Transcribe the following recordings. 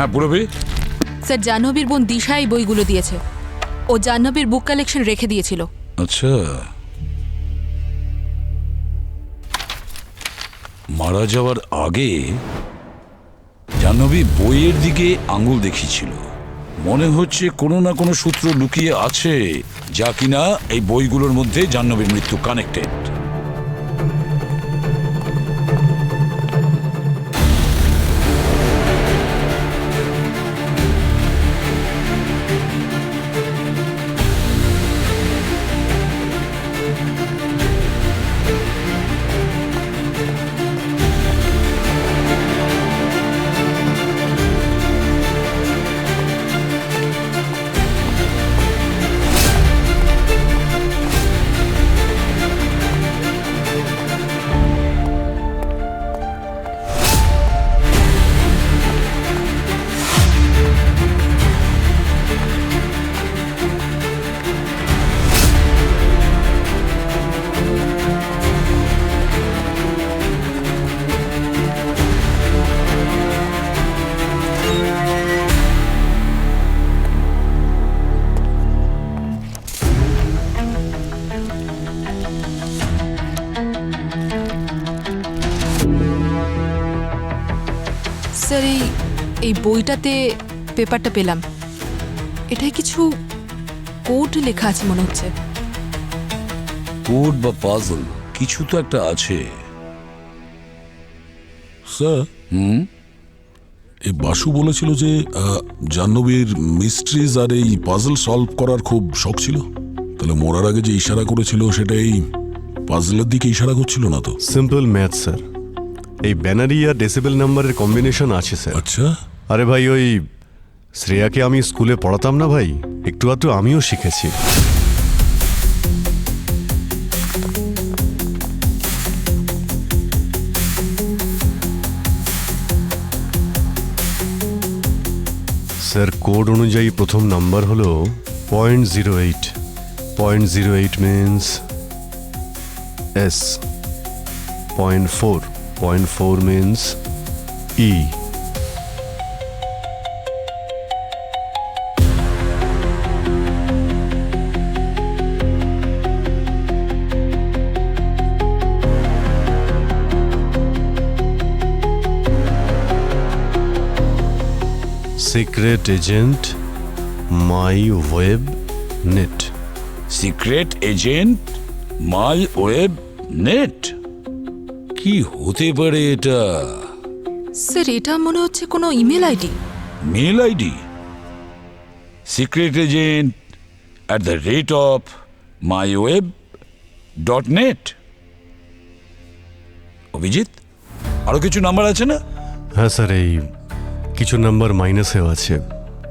হ্যাঁ পুরবি। স্যার জাহ্নবীর বোন দিশা এই বইগুলো দিয়েছে। ও জাহ্নবীর বুক কালেকশন রেখে দিয়েছিল। আচ্ছা, মারা যাওয়ার আগে জাহ্নবী বইয়ের দিকে আঙুল দেখিয়েছিল। মনে হচ্ছে কোনো না কোনো সূত্র লুকিয়ে আছে যা কিনা এই বইগুলোর মধ্যে জাহ্নবীর মৃত্যু কানেক্টেড। স্যার এই বইটাতে পেপারটা পেলাম। এটাই কিছু কোড লেখা আছে মনে হচ্ছে। কোড বা পাজল কিছু তো একটা আছে। স্যার, এই বাসু বলেছিল যে জাহ্নবীর মিস্ট্রিজ আর এই পাজল সলভ করার খুব শখ ছিল। তাহলে মরার আগে যে ইশারা করেছিল সেটা এই পাজলের দিকে ইশারা করছিল না তো? Simple math sir. এই ব্যানারি আর ডেসিবেল নাম্বারের কম্বিনেশন আছে স্যার। আচ্ছা, আরে ভাই, ওই শ্রেয়াকে আমি স্কুলে পড়াতাম না ভাই, একটু আধটু আমিও শিখেছি। স্যার কোড অনুযায়ী প্রথম নাম্বার হলো 0.08। 0.08 means S. 0.4 0.4 means E. Secret agent, my web net. Secret agent my web net. কি হতে পারে এটা? স্যার এটা মনে হচ্ছে কোনো email ID. Mail ID? Secret agent @myWeb.net। Abhijit, আরো কিছু নাম্বার আছে না? হ্যাঁ স্যার, এই কিছু নাম্বার মাইনাসেও আছে।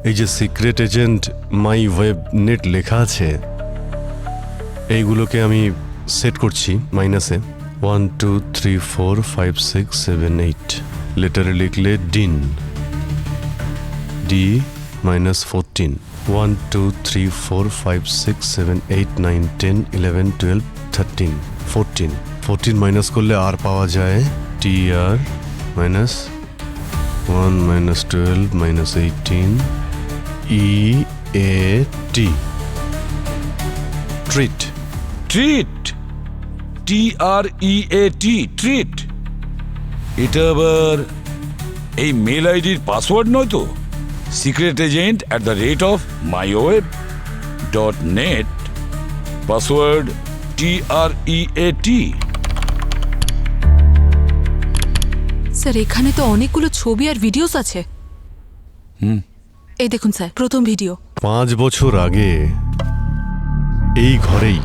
এই যে secret agent my web net লেখা আছে, এইগুলোকে আমি সেট করছি মাইনাসে। 1 2 3 4 5 6 7 8 লেটারে লিখলে ডিন, ডি -14। 1 2 3 4 5 6 7 8 9 10 11 12 13 14। 14 মাইনাস করলে আর পাওয়া যায় টি আর মাইনাস 1 -12 -18 ই এ টি, ট্রিট। Treat, TREAT, treat. এটা আবার এই মেল আইডির পাসওয়ার্ড নয় তো? Secret agent @myWeb.net, password TREAT। Sir এখানে তো অনেকগুলো ছবি আর ভিডিওস আছে। এই দেখুন স্যার, প্রথম ভিডিও। 5 বছর আগে এই ঘরেই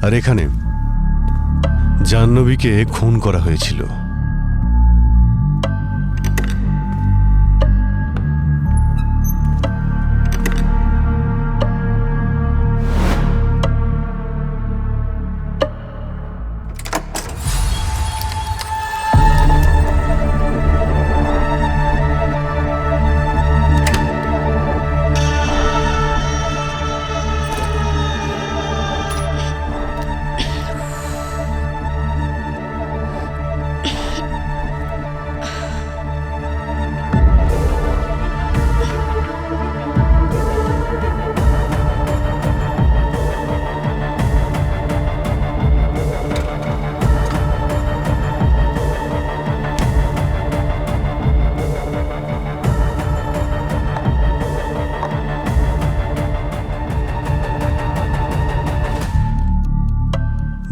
আর এখানে জাহ্নবীকে খুন করা হয়েছিল।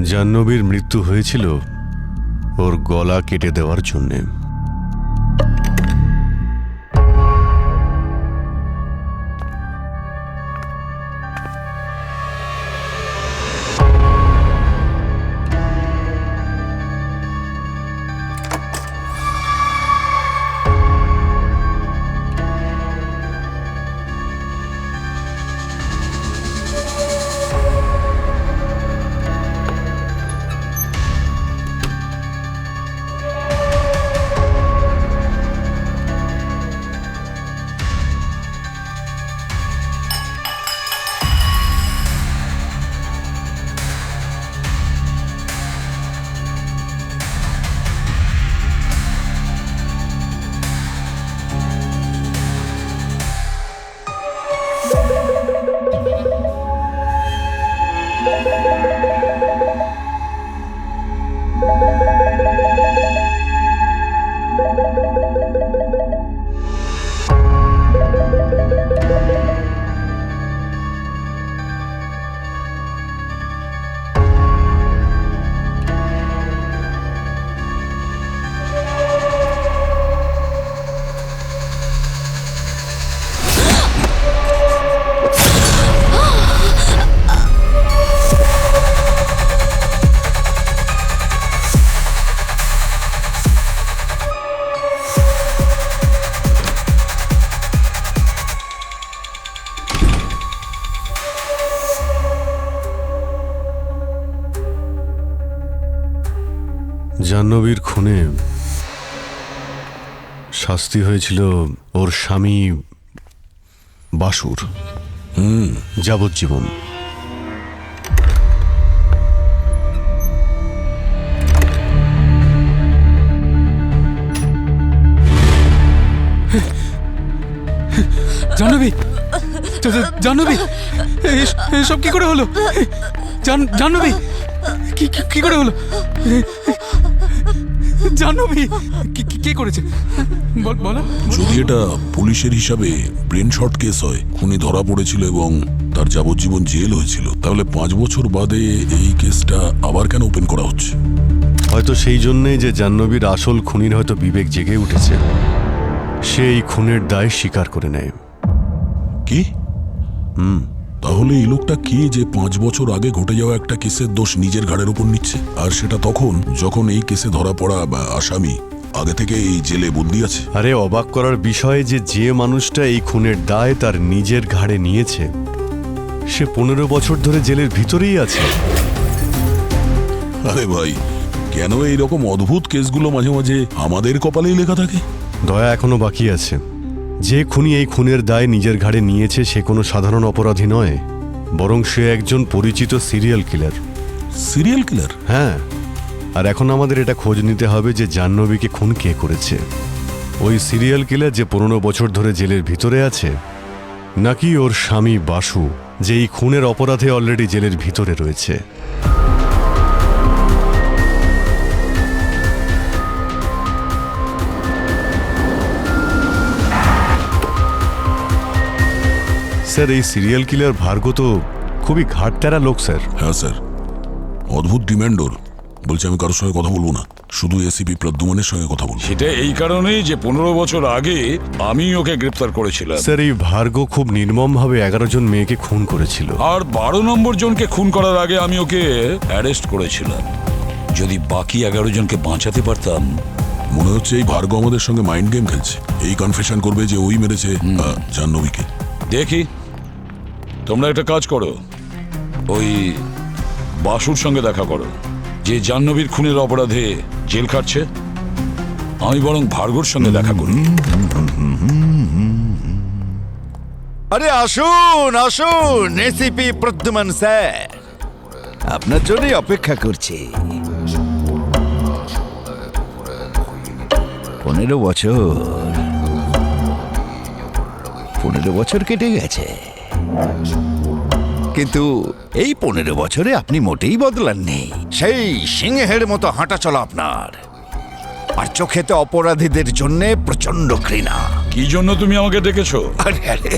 জাহ্নবীর মৃত্যু হয়েছিল ওর গলা কেটে দেওয়ার জন্যে। জাহ্নবীর খুনে শাস্তি হয়েছিল ওর স্বামী বাসুর যাবজ্জীবন। জাহ্নবী, জাহ্নবী, এসব কি করে হলো? জাহ্নবী, কি করে হলো? জাহ্নবী, কে করেছে বলো। যদি এটা পুলিশের হিসাবে ব্রেন শট কেস হয়, খুনি ধরা পড়েছিল এবং তার যাবজ্জীবন জেল হয়েছিল, তাহলে 5 বছর বাদে এই কেসটা আবার কেন ওপেন করা হচ্ছে? হয়তো সেই জন্যেই যে জাহ্নবীর আসল খুনির হয়তো বিবেক জেগে উঠেছে, সে এই খুনের দায় স্বীকার করে নেয়। কি? তাহলে এই লোকটা কে যে 5 বছর আগে ঘটে যাওয়া একটা কেসের দোষ নিজের ঘাড়ের উপর নিচ্ছে, আর সেটা তখন যখন এই কেসে ধরা পড়া বা আসামি আগে থেকে এই জেলে বন্দী আছে? আরে অবাক করার বিষয় যে মানুষটা এই খুনের দায় তার নিজের ঘাড়ে নিয়েছে, সে 15 বছর ধরে জেলের ভিতরেই আছে। আরে ভাই, কেন এইরকম অদ্ভুত কেসগুলো মাঝে মাঝে আমাদের কপালেই লেখা থাকে? দয়া এখনো বাকি আছে। যে খুনি এই খুনের দায় নিজের ঘাড়ে নিয়েছে সে কোনো সাধারণ অপরাধী নয়, বরং সে একজন পরিচিত সিরিয়াল কিলার। Serial killer? হ্যাঁ, আর এখন আমাদের এটা খোঁজ নিতে হবে যে জাহ্নবীকে খুন কে করেছে। ওই সিরিয়াল কিলার যে 15 বছর ধরে জেলের ভিতরে আছে, নাকি ওর স্বামী বাসু যে এই খুনের অপরাধে অলরেডি জেলের ভিতরে রয়েছে। স্যার, এই সিরিয়াল কিলার ভার্গব তো খুবই ঘাটতেরা লোক স্যার। হ্যাঁ স্যার, অদ্ভুত ডিম্যান্ড ওর। বলছে আমি কারোর সঙ্গে কথা বলবো না, শুধু এসিপি প্রদ্যুম্নের সঙ্গে কথা বলবো। সেটা এই কারণেই যে 15 বছর আগে আমি ওকে গ্রেপ্তার করেছিলাম। স্যার, এই ভার্গব খুব নির্মমভাবে 11 জন মেয়েকে খুন করেছিল। আর 12 নম্বর জনকে খুন করার আগে আমি ওকে অ্যারেস্ট করেছিলাম। যদি বাকি 11 জনকে বাঁচাতে পারতাম। মনে হচ্ছে এই ভার্গব আমাদের সঙ্গে মাইন্ড গেম খেলছে। এই কনফেশন করবে যে ওই মেরেছে জাহ্নবীকে। দেখি, তোমরা একটা কাজ করো, ওই বাসুর সঙ্গে দেখা করো যে জাহ্নবীর খুনের অপরাধে জেল খাটছে। আমি বরং ভার্গবর সঙ্গে দেখা করি। আরে আসুন আসুন, এসিপি প্রদ্যুম্ন স্যার, আপনার জন্যই অপেক্ষা করছি। 15 বছর কেটে গেছে, কিন্তু এই 15 বছরে আপনি মোটেই বদলাননি। সেই সিংহের মতো হাঁটা চলা আপনার, আর চোখেতে অপরাধীদের জন্য প্রচন্ড ঘৃণা। কি জন্য তুমি আমাকে ডেকেছো? আরে আরে,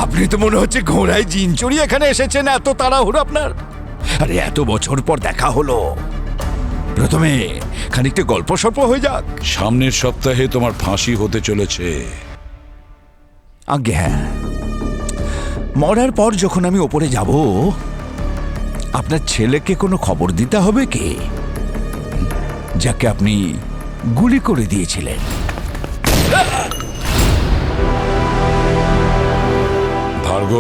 আপনি তো মনে হচ্ছে ঘোড়ায় জিন চড়িয়ে এখানে এসেছেন, এত তাড়াহুড়ো আপনার। আরে এত বছর পর দেখা হলো, প্রথমে খানিকটা গল্প সল্প হয়ে যাক। সামনের সপ্তাহে তোমার ফাঁসি হতে চলেছে। আজ্ঞে হ্যাঁ, মরার পর যখন আমি ওপরে যাব, আপনার ছেলেকে কোনো খবর দিতে হবে কি, যাকে আপনি গুলি করে দিয়েছিলেন? ভার্গ,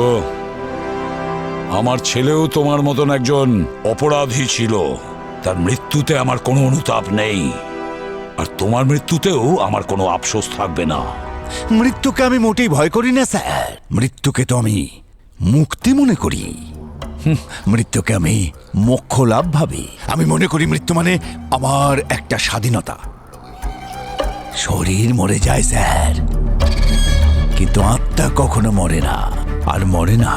আমার ছেলেও তোমার মতন একজন অপরাধী ছিল। তার মৃত্যুতে আমার কোনো অনুতাপ নেই, আর তোমার মৃত্যুতেও আমার কোনো আফসোস থাকবে না। মৃত্যুকে আমি মোটেই ভয় করি না স্যার, মৃত্যুকে তো আমি মুক্তি মনে করি। মৃত্যুকে আমি মোক্ষ লাভ ভাবি। আমি মনে করি মৃত্যু মানে আমার একটা স্বাধীনতা। শরীর মরে যায় স্যার, কিন্তু আত্মা কখনো মরে না, আর মরে না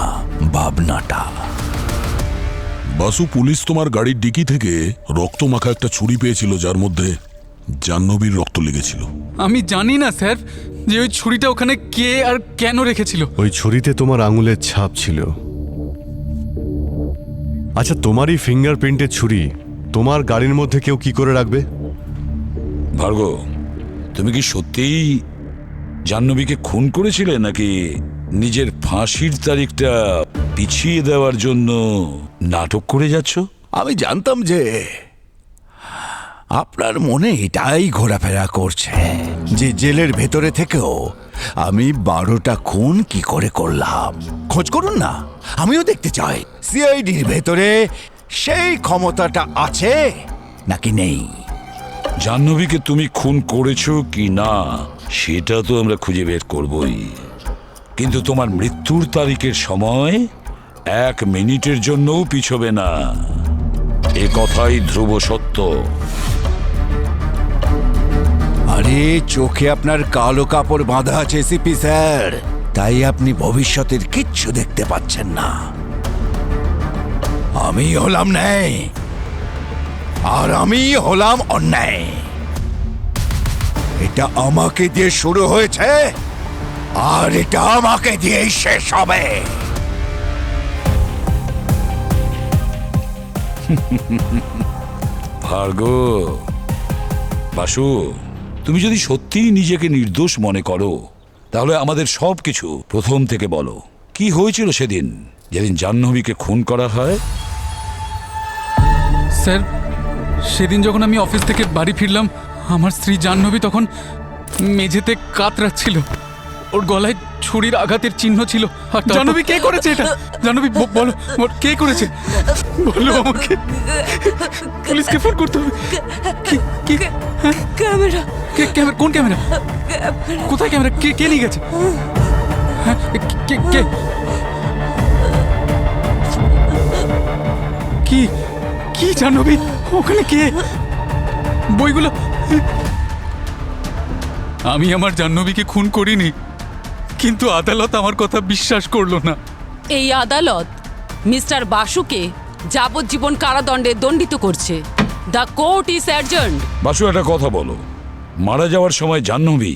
ভাবনাটা। বাসু, পুলিশ তোমার গাড়ির ডিকি থেকে রক্ত মাখা একটা ছুরি পেয়েছিল, যার মধ্যে জাহ্নবীর রক্ত লেগেছিল। আমি জানি না স্যার যে ওই ছুরিটা ওখানে কে আর কেন রেখেছিল। ওই ছুরিতে তোমার আঙুলের ছাপ ছিল। আচ্ছা, তোমারই ফিঙ্গারপ্রিন্টের ছুরি তোমার গাড়ির মধ্যে কেউ কি করে রাখবে? ভার্গ, তুমি কি সত্যিই জাহ্নবীকে খুন করেছিলে, নাকি নিজের ফাঁসির তারিখটা পিছিয়ে দেওয়ার জন্য নাটক করে যাচ্ছ? আমি জানতাম যে আপনার মনে এটাই ঘোরাফেরা করছে, যে জেলের ভেতরে থেকেও আমি 12টা খুন কি করে করলাম। খোঁজ করুন না, আমিও দেখতে চাই সিআইডির ভেতরে সেই ক্ষমতাটা আছে নাকি নেই। জাহ্নবীকে তুমি খুন করেছো কি না সেটা তো আমরা খুঁজে বের করবই, কিন্তু তোমার মৃত্যুর তারিখের সময় 1 মিনিটের জন্যও পিছবে না। এ কথাই ধ্রুব সত্য। আরে চোখে আপনার কালো কাপড় বাঁধা আছে সিপি স্যার, তাই আপনি ভবিষ্যতের কিচ্ছু দেখতে পাচ্ছেন না। আমি হলাম ন্যায়, আর আমি হলাম অন্যায়। এটা আমাকে দিয়ে শুরু হয়েছে, আর এটা আমাকে দিয়েই শেষ হবে। ভার্গ, বাসু, তুমি যদি সত্যিই নিজেকে নির্দোষ মনে করো, তাহলে আমাদের সবকিছু প্রথম থেকে বলো। কি হয়েছিল সেদিন, যেদিন জাহ্নবীকে খুন করা হয়? স্যার, সেদিন যখন আমি অফিস থেকে বাড়ি ফিরলাম, আমার স্ত্রী জাহ্নবী তখন মেঝেতে কাতরাচ্ছিল। ওর গলায় ছুরির আঘাতের চিহ্ন ছিল। আর জাহ্নবী কে করেছে এটা? জাহ্নবী বলো, কে করেছে বলো আমাকে। পুলিশকে ফোন করতে হবে। কি ক্যামেরা, ক্যামেরা? কোন ক্যামেরা? কোথায় ক্যামেরা? কে নিয়ে গেছে? হ্যাঁ, কে? কি জাহ্নবী? ওখানে কে? বইগুলো? আমি আমার জাহ্নবীকে খুন করিনি, কিন্তু আদালত আমার কথা বিশ্বাস করলো না। এই আদালত মিস্টার বাসুকে যাবজ্জীবন কারাদণ্ডে দণ্ডিত করছে। The court is adjourned. Basu, একটা কথা বলো, মারা যাওয়ার সময় জাহ্নবী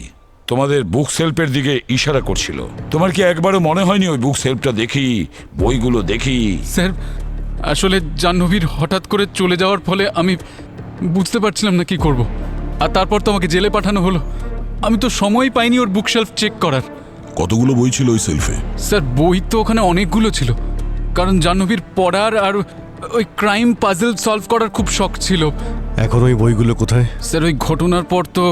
তোমাদের বুক সেলফের দিকে ইশারা করছিল। তোমার কি একবারও মনে হয়নি ওই বুক সেলফটা দেখি, বইগুলো দেখি? স্যার, আসলে জাহ্নবীর হঠাৎ করে চলে যাওয়ার ফলে আমি বুঝতে পারছিলাম না কি করব। আর তারপর তো আমাকে জেলে পাঠানো হলো। আমি তো সময় পাইনি ওর বুক শেলফ চেক করার। কতগুলো বই ছিল ওই সেলফে? স্যার, বই তো ওখানে অনেকগুলো ছিল, কারণ জাহ্নবীর পড়ার আর ওই ক্রাইম পাজল সলভ করার খুব শখ ছিল। এখন ওই বইগুলো কোথায়? স্যার, ওই ঘটনার পর তো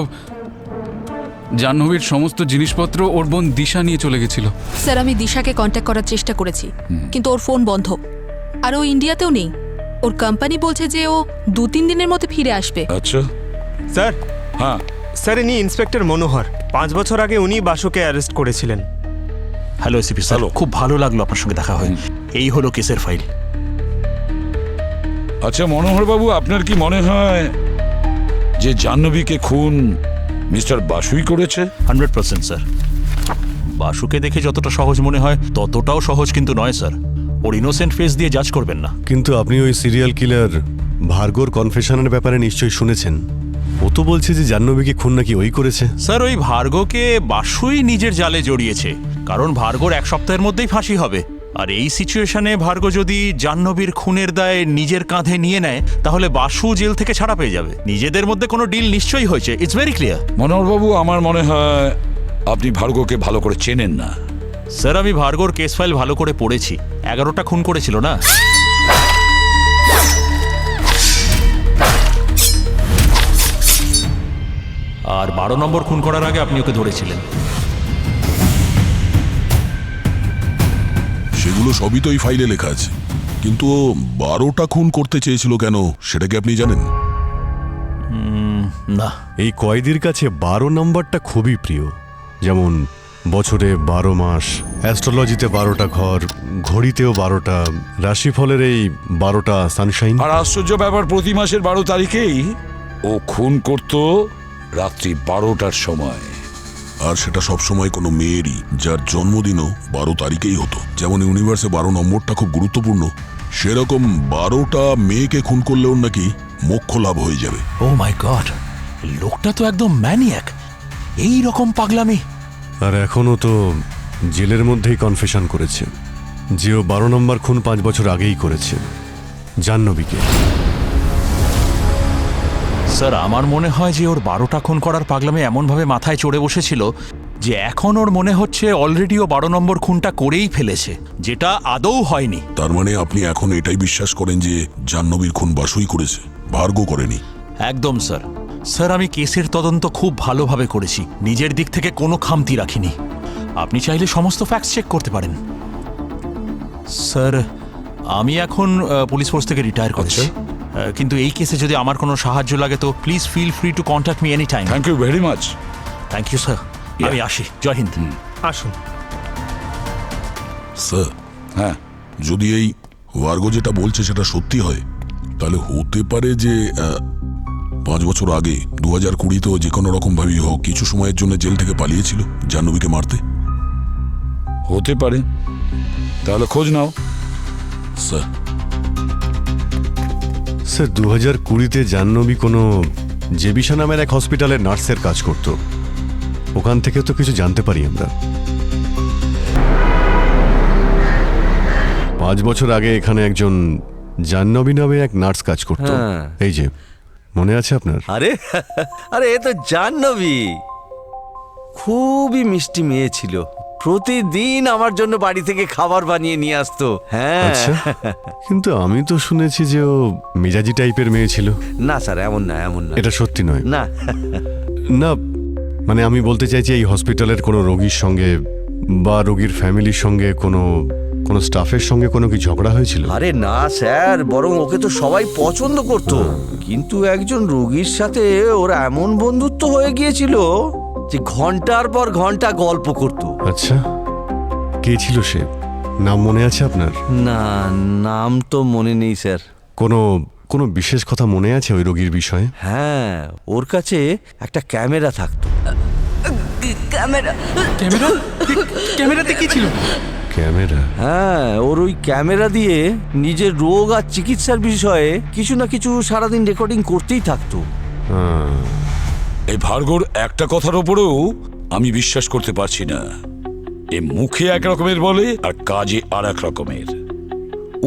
জাহ্নবীর সমস্ত জিনিসপত্র ওর বোন দিশা নিয়ে চলে গেছিল। স্যার, আমি দিশাকে কন্ট্যাক্ট করার চেষ্টা করেছি, কিন্তু ওর ফোন বন্ধ। আর ও ইন্ডিয়াতেও নেই। ওর কোম্পানি বলছে যে ও 2-3 দিনের মধ্যে ফিরে আসবে। আচ্ছা, স্যার, হ্যাঁ। স্যার ইনি ইন্সপেক্টর মনোহর। 5 বছর আগে উনি বাসুকে অ্যারেস্ট করেছিলেন। হ্যালো এসিপি স্যার, খুব ভালো লাগলো আপনার সঙ্গে দেখা হয়। এই হলো কেসের ফাইল। আচ্ছা মনোহর বাবু, আপনার কি মনে হয় যে জাহ্নবীকে খুন মিস্টার বাসুই করেছে? 100% স্যার। বাসুকে দেখে যতটা সহজ মনে হয় ততটাও সহজ কিন্তু নয় স্যার। ওর ইনোসেন্ট ফেস দিয়ে জাজ করবেন না। কিন্তু আপনি ওই সিরিয়াল কিলার ভার্গোর কনফেশনের ব্যাপারে নিশ্চয়ই শুনেছেন। ও তো বলছে যে জাহ্নবীকে খুন নাকি ওই করেছে। স্যার, ওই ভার্গোকে বাসুই নিজের জালে জড়িয়েছে, কারণ ভার্গোর 1 সপ্তাহের মধ্যেই ফাঁসি হবে। আর এই সিচুয়েশনে ভার্গব যদি জাহ্নবীর খুনের দায় নিজের কাঁধে নিয়ে নেয় তাহলে বাসু জেল থেকে ছাড়া পেয়ে যাবে। নিজেদের মধ্যে কোনো ডিল নিশ্চয়ই হয়েছে, ইটস ভেরি ক্লিয়ার। মনোহরবাবু, আমার মনে হয় আপনি ভার্গবকে ভালো করে চেনেন না। স্যার, আমি ভার্গবর কেস ফাইল ভালো করে পড়েছি। 11টা খুন করেছিল না? আর 12 নম্বর খুন করার আগে আপনি ওকে ধরেছিলেন। সেগুলো সবই তো এই ফাইলে লেখা আছে, কিন্তু ও 12টা খুন করতে চেয়েছিল কেন সেটা কি আপনি জানেন? না। এই কয়েদির কাছে 12 নম্বরটা খুবই প্রিয়। যেমন বছরে 12 মাস, অ্যাস্ট্রোলজিতে 12টা ঘর, ঘড়িতেও 12টা, রাশিফলের এই 12টা সানশাইন। আর আশ্চর্য ব্যাপার, প্রতি মাসের 12 তারিখেই ও খুন করত রাত্রি 12টার সময়। আর সেটা সবসময় কোনো মেয়েরই যার জন্মদিনও 12 তারিখেই হতো। যেমন ইউনিভার্সে 12 নম্বরটা খুব গুরুত্বপূর্ণ, সেরকম 12টা মেয়েকে খুন করলে ওর নাকি মোক্ষ লাভ হয়ে যাবে। ও মাই গড, লোকটা তো একদম ম্যানিয়াক। এই রকম পাগলামি। আর এখনও তো জেলের মধ্যেই কনফেশন করেছে যে ও 12 নম্বর খুন 5 বছর আগেই করেছে, জাহ্নবীকে। স্যার, আমার মনে হয় যে ওর 12টা খুন করার পাগলামি এমনভাবে মাথায় চড়ে বসেছিল যে এখন ওর মনে হচ্ছে অলরেডি ও 12 নম্বর খুনটা করেই ফেলেছে, যেটা আদৌ হয়নি। তার মানে আপনি এখন এটাই বিশ্বাস করেন যে জাহ্নবীর খুন বাসুই করেছে, ভার্গব করেনি? একদম স্যার। স্যার, আমি কেসের তদন্ত খুব ভালোভাবে করেছি, নিজের দিক থেকে কোনো খামতি রাখিনি। আপনি চাইলে সমস্ত ফ্যাক্টস চেক করতে পারেন। স্যার, আমি এখন পুলিশ ফোর্স থেকে রিটায়ার করছি, কিন্তু এই কেসে যদি আমার কোনো সাহায্য লাগে তো please feel free to contact me any time. Thank you very much. Thank you sir. আমি আসি। জয় হিন্দ। আসুন। স্যার, হ্যাঁ, যদি এই ভার্গব যেটা বলছে সেটা সত্যি হয়, তাহলে হতে পারে যে 5 বছর আগে 2020-তেও যে কোনো রকম ভাবেই হোক কিছু সময়ের জন্য জেল থেকে পালিয়েছিল জাহ্নবীকে মারতে। হতে পারে। তাহলে খোঁজ নাও। স্যার, স্যার, 2020-তে জাহ্নবী কোনো জেবিশা নামের এক হসপিটালের নার্সের কাজ করত। ওখান থেকে তো কিছু জানতে পারি আমরা। 5 বছর আগে এখানে একজন জাহ্নবী নামে এক নার্স কাজ করত। এই যে, মনে আছে আপনার? আরে আরে, এ তো জাহ্নবী। খুবই মিষ্টি মেয়ে ছিল, প্রতিদিন আমার জন্য বাড়ি থেকে খাবার বানিয়ে নিয়ে আসতো। হ্যাঁ। আচ্ছা, কিন্তু আমি তো শুনেছি যে ও মেজাজি টাইপের মেয়ে ছিল। না স্যার, এমন না, এমন না। এটা সত্যি নয়? না না, মানে আমি বলতে চাইছি এই হসপিটালের কোনো রোগীর সঙ্গে বা রোগীর ফ্যামিলির সঙ্গে কোনো স্টাফের সঙ্গে কোনো কি ঝগড়া হয়েছিল? আরে না স্যার, বরং ওকে তো সবাই পছন্দ করতো। কিন্তু একজন রোগীর সাথে ওর এমন বন্ধুত্ব হয়ে গিয়েছিল যে ঘন্টার পর ঘন্টা গল্প করতো। আচ্ছা, কে ছিল সে? নাম মনে আছে আপনার? না, নাম তো মনে নেই স্যার। কোনো বিশেষ কথা মনে আছে ওই রোগীর বিষয়ে? হ্যাঁ, ওর কাছে একটা ক্যামেরা থাকতো। ক্যামেরা? ক্যামেরাতে কি ছিল? ক্যামেরা? হ্যাঁ, ওর ওই ক্যামেরা দিয়ে নিজের রোগ আর চিকিৎসার বিষয়ে কিছু না কিছু সারাদিন রেকর্ডিং করতেই থাকতো। এই ভার্গবর একটা কথার ওপরেও আমি বিশ্বাস করতে পারছি না। এ মুখে এক রকমের বলে আর কাজে আর এক রকমের।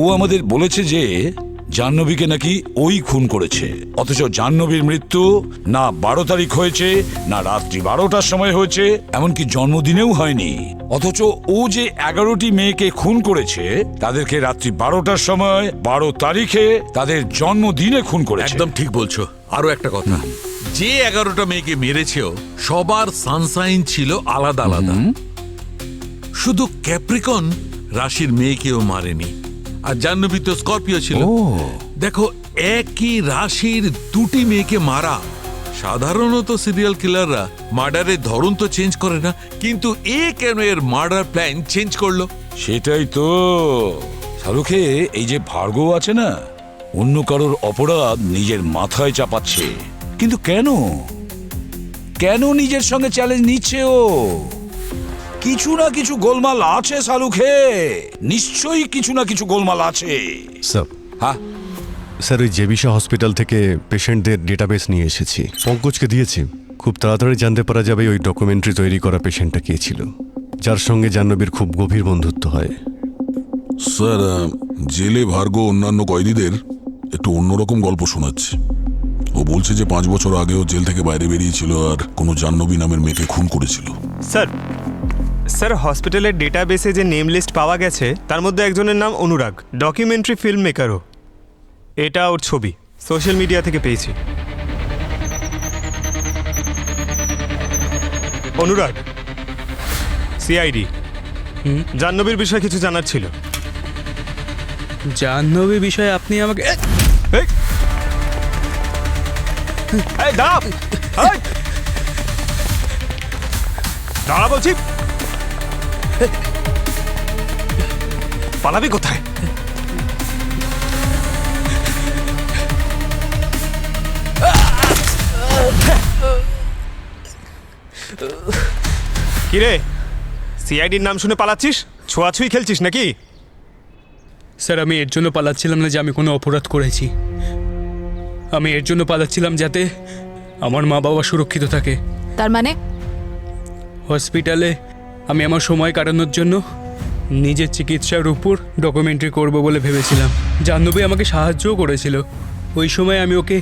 ও আমাদের বলেছে যে জাহ্নবীকে নাকি ওই খুন করেছে, অথচ জাহ্নবীর মৃত্যু না 12 তারিখ হয়েছে, না রাত্রি 12টার সময় হয়েছে, এমনকি জন্মদিনেও হয়নি। অথচ ও যে 11টি মেয়েকে খুন করেছে তাদেরকে রাত্রি 12টার সময় 12 তারিখে তাদের জন্মদিনে খুন করেছে। একদম ঠিক বলছো। আরো একটা কথা, যে 11টা মেয়েকে মেরেছেও সবার সানসাইন ছিল আলাদা আলাদা। শুধু ক্যাপ্রিকন রাশির মেয়েকেও মারেনি, আর জাহ্নবী তো স্করপিও ছিল। দেখো, একই রাশির 2টি মেয়েকে মারা, সাধারণত সিরিয়াল কিলাররা মার্ডারের ধরন তো চেঞ্জ করে না, কিন্তু এ কেন এর মার্ডার প্ল্যান চেঞ্জ করলো? সেটাই তো শাহরুখে, এই যে ভার্গব আছে না, অন্য কারোর অপরাধ নিজের মাথায় চাপাচ্ছে। কিন্তু কেন কেন নিজের সঙ্গে চ্যালেঞ্জ নিচ্ছে ও? কিছু না কিছু গোলমাল আছে শাহরুখে, নিশ্চয়ই কিছু না কিছু গোলমাল আছে। স্যার, হ্যাঁ স্যার, ওই জেবিশা হসপিটাল থেকে পেশেন্টদের ডেটাবেস নিয়ে এসেছি, পঙ্কজকে দিয়েছি। খুব তাড়াতাড়ি জানতে পারা যাবে ওই ডকুমেন্টারি তৈরি করা পেশেন্টটা কে ছিল, যার সঙ্গে জাহ্নবীর খুব গভীর বন্ধুত্ব হয়। স্যার জেলে ভার্গব অন্যান্য কয়েদিদের একটু অন্যরকম গল্প শোনাচ্ছে। ও বলছে যে 5 বছর আগেও জেল থেকে বাইরে বেরিয়েছিল আর কোনো জাহ্নবী নামের মেয়েকে খুন করেছিল। স্যার হসপিটালের ডেটাবেসে যে নেম লিস্ট পাওয়া গেছে তার মধ্যে একজনের নাম অনুরাগ, ডকুমেন্টারি ফিল্ম মেকারও। এটা ওর ছবি, সোশ্যাল মিডিয়া থেকে পেয়েছি। অনুরাগ, সিআইডি। জাহ্নবীর বিষয়ে কিছু জানার ছিল। জাহ্নবী বিষয়ে আপনি আমাকে দাঁড়া বলছি, পালাবি কোথায়? কিরে, সিআইডির নাম শুনে পালাচ্ছিস? ছোঁয়াছুঁই খেলছিস নাকি? স্যার আমি এর জন্য পালাচ্ছিলাম না যে আমি কোনো অপরাধ করেছি। আমি এর জন্য পালাচ্ছিলাম যাতে আমার মা বাবা সুরক্ষিত থাকে। তার মানে হসপিটালে আমি আমার সময় কাটানোর জন্য নিজের চিকিৎসার উপর ডকুমেন্টারি করব বলে ভেবেছিলাম। জাহ্নবী আমাকে সাহায্যও করেছিল। ওই সময় আমি ওকে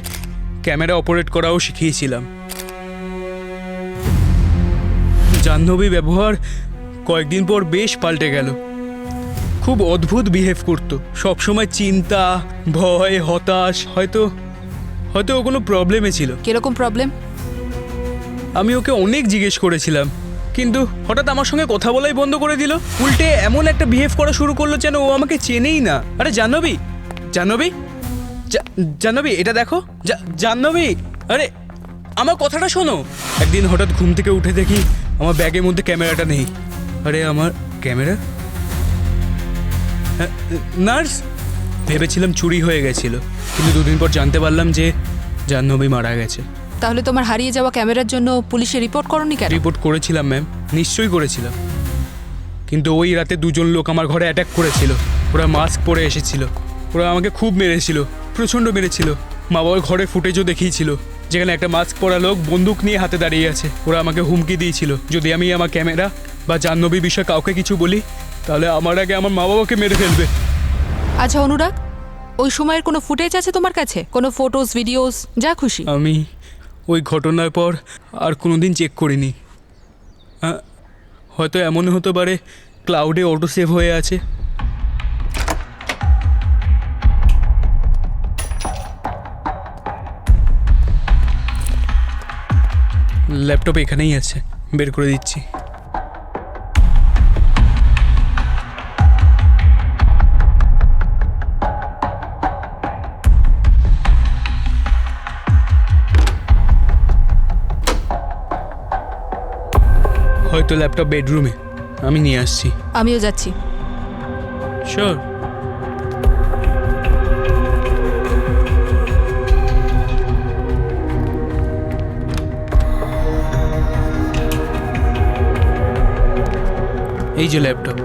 ক্যামেরা অপারেট করাও শিখিয়েছিলাম। জাহ্নবী ব্যবহার কয়েকদিন পর বেশ পাল্টে গেল। খুব অদ্ভুত বিহেভ করতো, সবসময় চিন্তা, ভয়, হতাশ। হয়তো ও কোনো প্রবলেমে ছিল। কিরকম প্রবলেম? আমি ওকে অনেক জিজ্ঞেস করেছিলাম, কিন্তু হঠাৎ আমার সঙ্গে কথা বলাই বন্ধ করে দিল। উল্টে এমন একটা বিহেভ করা শুরু করলো যেন ও আমাকে চেনেই না। আরে জাহ্নবী, জাহ্নবী, জাহ্নবী এটা দেখো, জাহ্নবী, আরে আমার কথাটা শোনো। একদিন হঠাৎ ঘুম থেকে উঠে দেখি আমার ব্যাগের মধ্যে ক্যামেরাটা নেই। আরে আমার ক্যামেরা? নার্স, ভেবেছিলাম চুরি হয়ে গেছিল, কিন্তু 2 দিন পর জানতে পারলাম যে জাহ্নবী মারা গেছে। তাহলে তোমার হারিয়ে যাওয়া ক্যামেরার জন্য পুলিশে রিপোর্ট করোনি কেন? রিপোর্ট করেছিলাম ম্যাম, নিশ্চয়ই করেছিলাম, কিন্তু ওই রাতে 2 জন লোক আমার ঘরে অ্যাটাক করেছিল। ওরা মাস্ক পরে এসেছিল। ওরা আমাকে খুব মেরেছিল, প্রচণ্ড মেরেছিল। মা বাবার ঘরে ফুটেজও দেখিয়েছিল, যেখানে একটা মাস্ক পরা লোক বন্দুক নিয়ে হাতে দাঁড়িয়ে আছে। ওরা আমাকে হুমকি দিয়েছিল, যদি আমি আমার ক্যামেরা বা জাহ্নবী বিষয়ে কাউকে কিছু বলি তাহলে আমার আগে আমার মা বাবাকে মেরে ফেলবে। আচ্ছা অনুরাগ, ওই সময়ের কোনো ফুটেজ আছে তোমার কাছে? কোনো ফটোস, ভিডিওস, যা খুশি? আমি ওই ঘটনার পর আর কোনোদিন চেক করিনি। হয়তো এমন হতে পারে ক্লাউডে অটো সেভ হয়ে আছে। ল্যাপটপ এখানেই আছে, বের করে দিচ্ছি। হয়তো ল্যাপটপ বেডরুমে, আমি নিয়ে আসছি। আমিও যাচ্ছি। শিওর। এই যে ল্যাপটপ।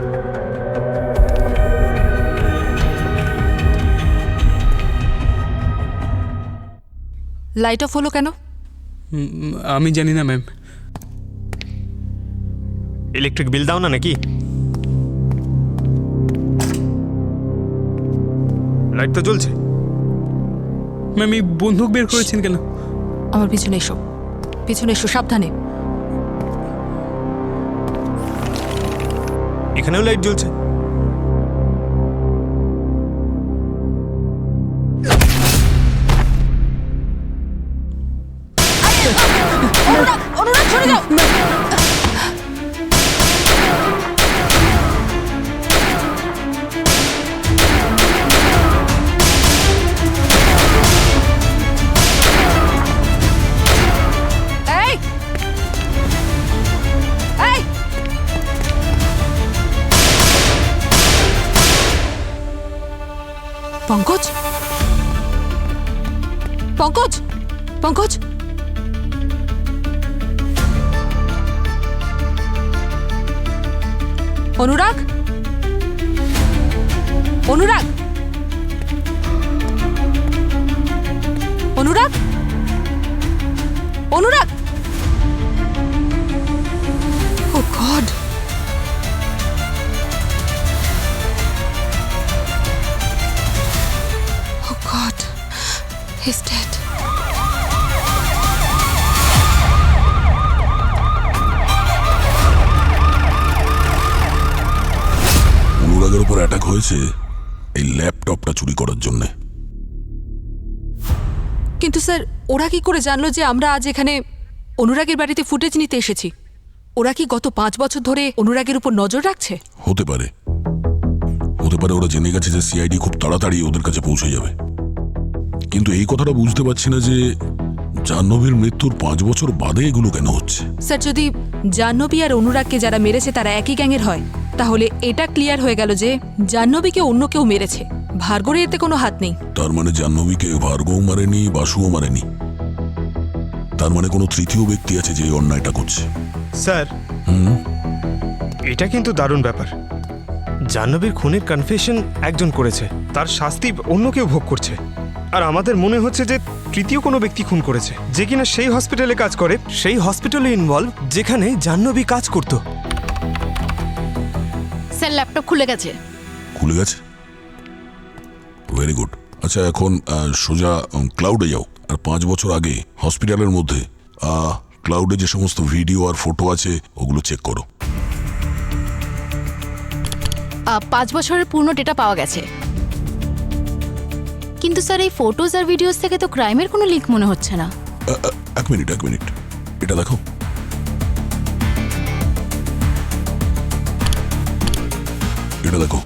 লাইট অফ হলো কেন? আমি জানি না ম্যাম। ইলেকট্রিক বিল দাও না নাকি? লাইট তো জ্বলছে। ম্যাম এই বন্দুক বের করেছেন কেন? আমার পিছনে এসো, পিছনে এসো, সাবধানে। এখানেও লাইট জ্বলছে। অনুরাগ সরে যাও। পঙ্কজ, পঙ্কজ, পঙ্কজ, অনুরাগ, অনুরাগ, অনুরাগ, অনুরাগ। ও গড, He's dead. অনুরাগের উপর অ্যাটাক হয়েছে এই ল্যাপটপটা চুরি করার জন্য। কিন্তু স্যার ওরা কি করে জানলো যে আমরা আজ এখানে অনুরাগের বাড়িতে ফুটেজ নিতে এসেছি? ওরা কি গত 5 বছর ধরে অনুরাগের উপর নজর রাখছে? হতে পারে, হতে পারে ওরা জেনে গেছে যে সিআইডি খুব তাড়াতাড়ি ওদের কাছে পৌঁছে যাবে। কিন্তু এই কথাটা বুঝতে পারছি না যে জাহ্নবীর মৃত্যুর 5 বছর বাদে এগুলো কেন হচ্ছে। স্যার যদি জাহ্নবী আর অনুরাগকে যারা মেরেছে তারা একই গ্যাংয়ের হয়, তাহলে এটা ক্লিয়ার হয়ে গেল যে জাহ্নবীকে অন্য কেউ মেরেছে, ভার্গবের এতে কোনো হাত নেই। তার মানে জাহ্নবীকে ভার্গব মারেনি, বাসুও মারেনি। তার মানে কোনো তৃতীয় ব্যক্তি আছে যে এই অন্যায়টা করছে। স্যার, এটা কিন্তু দারুণ ব্যাপার। জাহ্নবীর খুনের কনফেশন একজন করেছে, তার শাস্তি অন্য কেউ ভোগ করছে, আর আমাদের মনে হচ্ছে যে তৃতীয় কোনো ব্যক্তি খুন করেছে, যে কিনা সেই হসপিটালে কাজ করে, সেই হসপিটালে ইনভলভ যেখানে জাহ্নবী কাজ করত। স্যার ল্যাপটপ খুলে গেছে। খুলে গেছে? Very good. আচ্ছা, এখন সোজা ক্লাউডে যাও, আর 5 বছর আগে হসপিটালের মধ্যে ক্লাউডে যে সমস্ত ভিডিও আর ফটো আছে ওগুলো চেক করো। 5 বছরের পূর্ণ ডেটা পাওয়া গেছে, কিন্তু স্যার এই ফটোজ আর ভিডিওস থেকে তো ক্রাইমের কোনো লিঙ্ক মনে হচ্ছে না। এক মিনিট, এটা দেখো। এটা দেখো,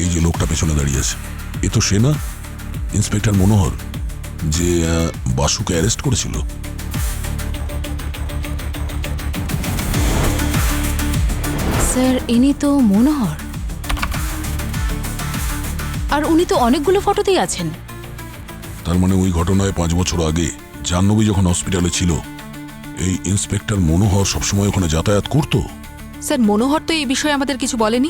এই যে লোকটা পেছনে দাঁড়িয়ে আছে, এ তো সে না ইন্সপেক্টর মনোহর যে বাসুকে অ্যারেস্ট করেছিল? স্যার ইনি তো মনোহর, আর উনি তো অনেকগুলো ফটোতেই আছেন। তার মানে ওই ঘটনায় 5 বছর আগে জাহ্নবী যখন হসপিটালে ছিল, এই ইন্সপেক্টর মনোহর সবসময় ওখানে যাতায়াত করতো। স্যার মনোহর তো এই বিষয়ে আমাদের কিছু বলেনি,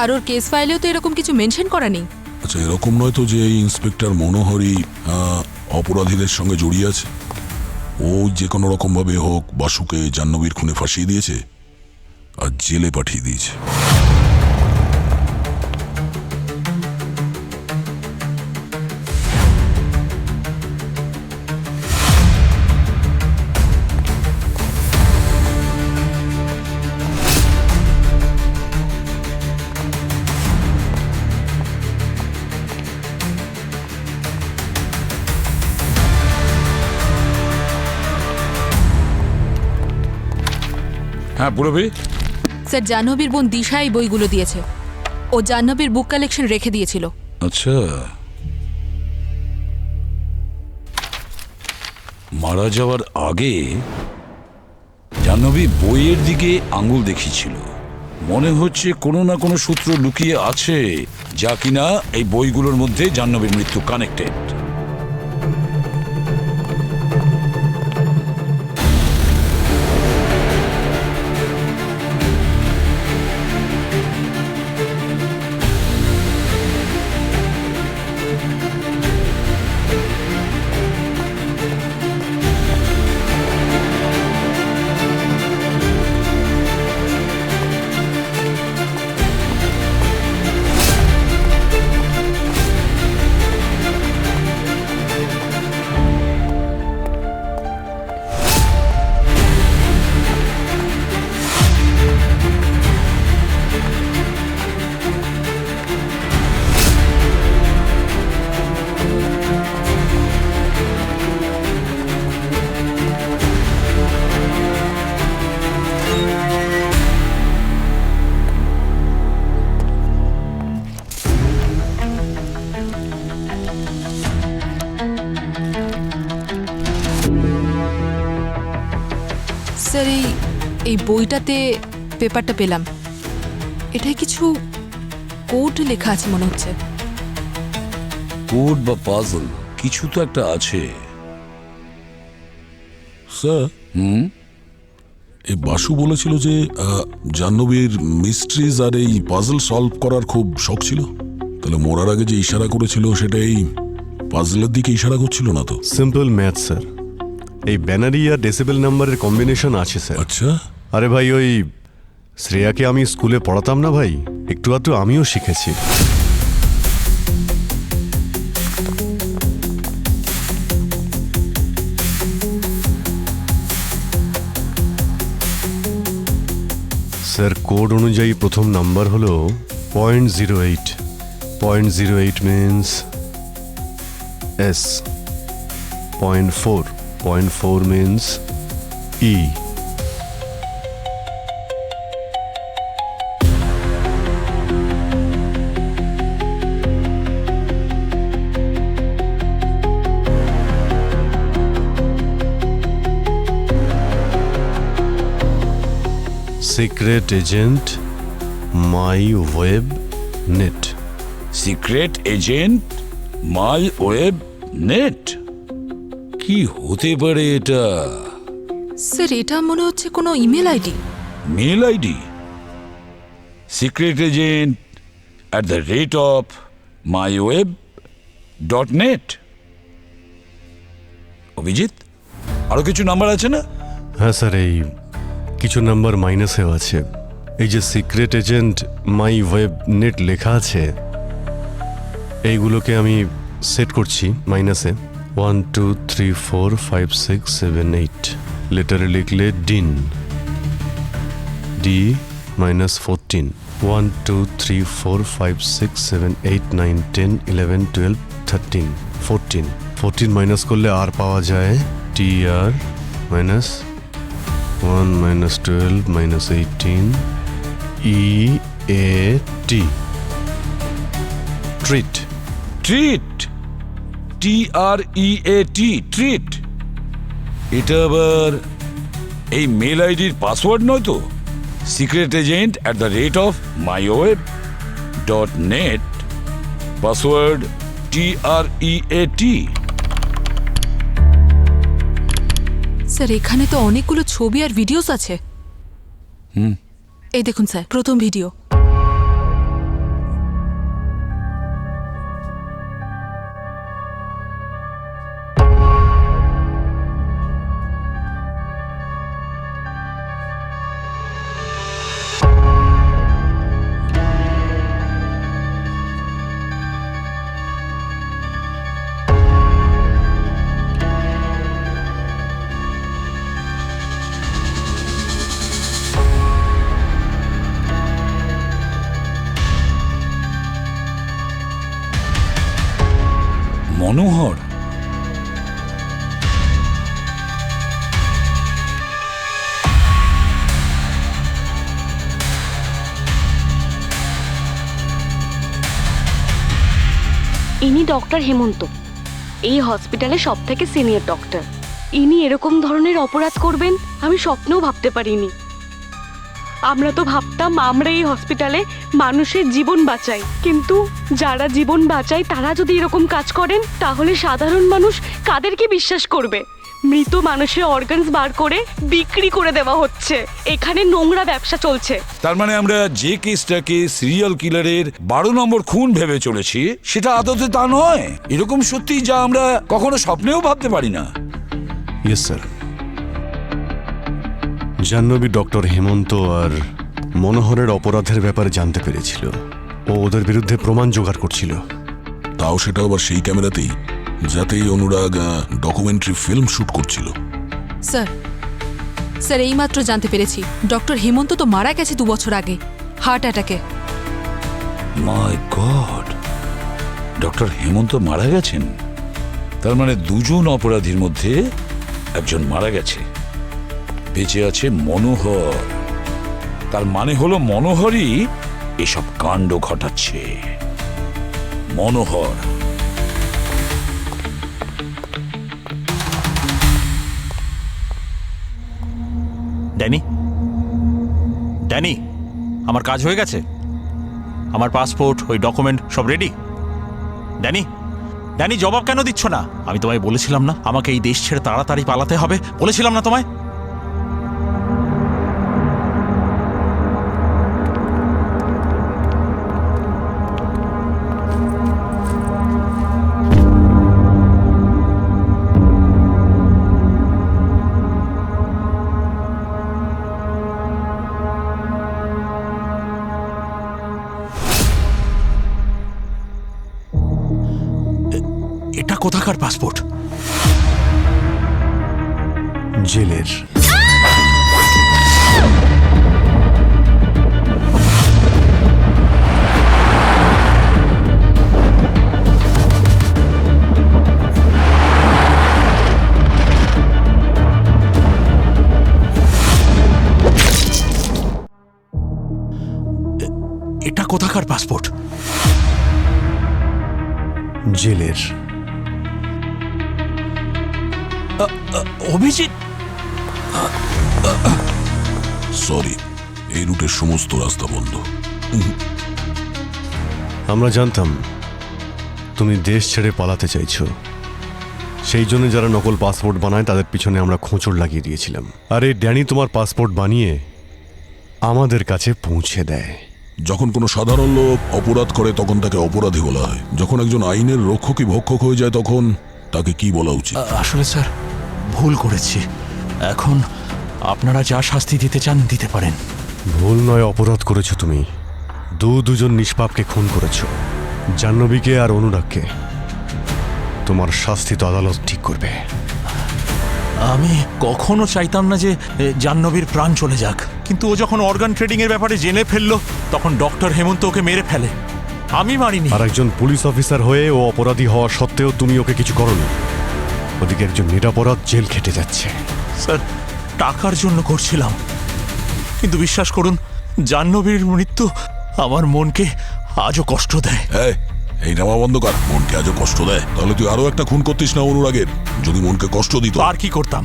আর ওর কেস ফাইলেও তো এরকম কিছু মেনশন করা নেই। আচ্ছা, এরকম নয় তো যে এই ইন্সপেক্টর মনোহরই অপরাধীদের সঙ্গে জড়িয়ে আছে? ও যে কোনো রকম ভাবে হোক বাসুকে জাহ্নবীর খুনে ফাঁসিয়ে দিয়েছে আর জেলে পাঠিয়ে দিয়েছে। হ্যাঁ পুরবি। স্যার জাহ্নবীর বোন দিশা এই বইগুলো দিয়েছে, ও জাহ্নবীর বুক কালেকশন রেখে দিয়েছিল। আচ্ছা, মারা যাওয়ার আগে জাহ্নবী বইয়ের দিকে আঙুল দেখিয়েছিল। মনে হচ্ছে কোনো না কোনো সূত্র লুকিয়ে আছে যা কিনা এই বইগুলোর মধ্যে জাহ্নবীর মৃত্যু কানেক্টেড। স্যার এই বইটাতে পেপারটা পেলাম, এটাই কিছু কোড লেখা আছে মনে হচ্ছে। কোড বা পাজল কিছু তো একটা আছে। স্যার, এই বাসু বলেছিল যে জাহ্নবীর মিস্ট্রিজ আর এই পাজল সলভ করার খুব শখ ছিল। তাহলে মরার আগে যে ইশারা করেছিল সেটা এই পাজলের দিকে ইশারা করছিল না তো? Simple math sir. এই ব্যানারি আর ডেসিবেল নাম্বারের কম্বিনেশন আছে স্যার। আচ্ছা। আরে ভাই, ওই শ্রেয়াকে আমি স্কুলে পড়াতাম না ভাই, একটু আধটু আমিও শিখেছি। স্যার কোড অনুযায়ী প্রথম নাম্বার হলো 0.08 0.08 means S 0.4 means E secret agent my web net secret agent my web net, কি হতে পারে এটা? স্যার এটা মনে হচ্ছে কোনো email ID. Mail ID? Secret agent @myWeb.net। Abhijit, আরো কিছু নাম্বার আছে না? হ্যাঁ স্যার, এই কিছু নাম্বার মাইনাসেও আছে। এই যে secret agent my web net লেখা আছে, এইগুলোকে আমি সেট করছি মাইনাসে। 1 2 3 4 5 6 7 8 লেটারে লিখলে ডিন ডি -14 1 2 3 4 5 6 7 8 9 10 11 12 13 14 মাইনাস করলে আর পাওয়া যায় T R minus 1 -12 -18 EAT treat. Treat, TREAT, treat. এটা আবার এই মেল আইডির পাসওয়ার্ড নয় তো? Secret agent @myWeb.net, password TREAT। Sir এখানে তো অনেকগুলো ছবি আর ভিডিওস আছে। এই দেখুন স্যার, প্রথম ভিডিও। মনোহর, ইনি ডক্টর হেমন্ত, এই হসপিটালে সব থেকে সিনিয়র ডক্টর। ইনি এরকম ধরনের অপরাধ করবেন আমি স্বপ্নেও ভাবতে পারিনি। আমরা তো ভাবতাম আমরা এই হসপিটালে মানুষের জীবন বাঁচাই, কিন্তু যারা জীবন বাঁচায় তারা যদি এরকম কাজ করেন তাহলে সাধারণ মানুষ কাদেরকে বিশ্বাস করবে? মৃত মানুষের অর্গানস বার করে বিক্রি করে দেওয়া হচ্ছে। এখানে নোংরা ব্যবসা চলছে। তার মানে আমরা যে কেসটাকে সিরিয়াল কিলারের 12 নম্বর খুন ভেবে চলেছি সেটা আদতে তা নয়। এরকম সত্যি যা আমরা কখনো স্বপ্নেও ভাবতে পারি না। Yes sir. Jahnavi doctor Hemanta আর মনোহরের অপরাধের ব্যাপারে জানতে পেরেছিল। ও ওদের বিরুদ্ধে প্রমাণ জোগাড় করছিল। তাও সেটা আবার সেই ক্যামেরাতেই, যাতেই অনুরাগ ডকুমেন্টারি ফিল্ম শুট করছিল। স্যার স্যার এইমাত্র জানতে পেরেছি ডক্টর হেমন্ত তো মারা গেছে 2 বছর আগে হার্ট অ্যাটাকে। মাই গড, ডক্টর হেমন্ত মারা গেছেন? তার মানে 2 জন অপরাধীর মধ্যে একজন মারা গেছে, বেঁচে আছে মনোহর। তার মানে হলো মনোহরই এসব কাণ্ড ঘটাচ্ছে। মনোহর। ড্যানি, ড্যানি, আমার কাজ হয়ে গেছে? আমার পাসপোর্ট, ওই ডকুমেন্ট সব রেডি? ড্যানি, ড্যানি জবাব কেন দিচ্ছ না? আমি তোমায় বলেছিলাম না আমাকে এই দেশ ছেড়ে তাড়াতাড়ি পালাতে হবে? বলেছিলাম না তোমায়? এটা কোথাকার পাসপোর্ট? জেলের। কার পাসপোর্ট? জেলের। অভিজিৎ, সরি, এই রুটের সমস্ত রাস্তা বন্ধ। আমরা জানতাম তুমি দেশ ছেড়ে পালাতে চাইছো, সেই জন্য যারা নকল পাসপোর্ট বানায় তাদের পিছনে আমরা খোঁচড় লাগিয়ে দিয়েছিলাম। আর এই ড্যানি তোমার পাসপোর্ট বানিয়ে আমাদের কাছে পৌঁছে দেয়। যখন কোনো সাধারণ লোক অপরাধ করে তখন তাকে অপরাধী বলা হয়, যখন একজন আইনের রক্ষকই ভক্ষক হয়ে যায় তখন তাকে কি বলা উচিত? আসলে স্যার ভুল করেছি, এখন আপনারা যা শাস্তি দিতে চান দিতে পারেন। ভুল নয়, অপরাধ করেছো তুমি। দুজন নিষ্পাপকে খুন করেছো, জাহ্নবীকে আর অনুরাগকে। তোমার শাস্তি তো আদালত ঠিক করবে। আমি কখনো চাইতাম না যে জাহ্নবীর প্রাণ চলে যাক, কিন্তু ও যখন অর্গান ট্রেডিং এর ব্যাপারে জেনে ফেললো তখন ডক্টর হেমন্ত ওকে মেরে ফেলে। আমি মারিনি। আর একজন পুলিশ অফিসার হয়ে ও অপরাধী হওয়া সত্ত্বেও তুমি ওকে কিছু করোনি। ওদিকে একজন নিরাপরাধ জেল খেটে যাচ্ছে। স্যার টাকার জন্য করছিলাম, কিন্তু বিশ্বাস করুন জাহ্নবীর মৃত্যু আমার মনকে আজও কষ্ট দেয়। এই নামা বন্ধ কর। মনকে আজও কষ্ট দেয়? তাহলে তুই আরো একটা খুন করতিস না অনুরাগের? যদি মনকে কষ্ট দিত আর কি করতাম?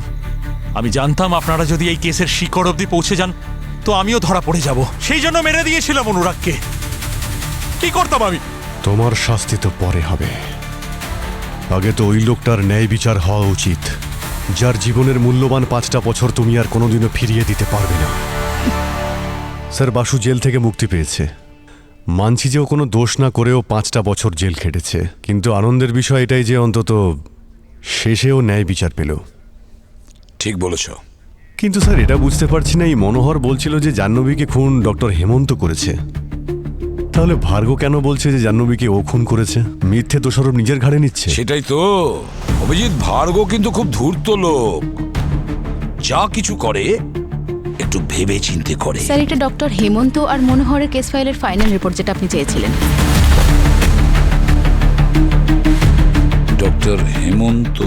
আমি জানতাম আপনারা যদি এই কেসের শিকড় অবধি পৌঁছে যান তো আমিও ধরা পড়ে যাব, সেই জন্য মেরে দিয়েছিলাম অনুরাগকে। কি করতাম আমি? তোমার শাস্তি তো পরে হবে, আগে তো ওই লোকটার ন্যায় বিচার হওয়া উচিত, যার জীবনের মূল্যবান 5টা বছর তুমি আর কোনোদিনও ফিরিয়ে দিতে পারবে না। স্যার বাসু জেল থেকে মুক্তি পেয়েছে, মানছি যে ও কোনো দোষ না করেও 5টা বছর জেল খেটেছে, কিন্তু আনন্দের বিষয় এটাই যে অন্তত শেষেও ন্যায় বিচার পেল। ঠিক বলেছ। কিন্তু স্যার এটা বুঝতে পারছি না, এই মনোহর বলছিল যে জাহ্নবীকে খুন ডক্টর হেমন্ত করেছে, তাহলে ভার্গব কেন বলছে যে জাহ্নবীকে ও খুন করেছে? মিথ্যে দোষারোপ নিজের ঘাড়ে নিচ্ছে। সেটাই তো অভিজিৎ, ভার্গব কিন্তু খুব ধূর্ত লোক, যা কিছু করে একটু ভেবে চিন্তে করে। স্যার এটা ডক্টর হেমন্ত আর মনোহরের কেস ফাইলের ফাইনাল রিপোর্ট, যেটা আপনি চেয়েছিলেন। ডক্টর হেমন্ত,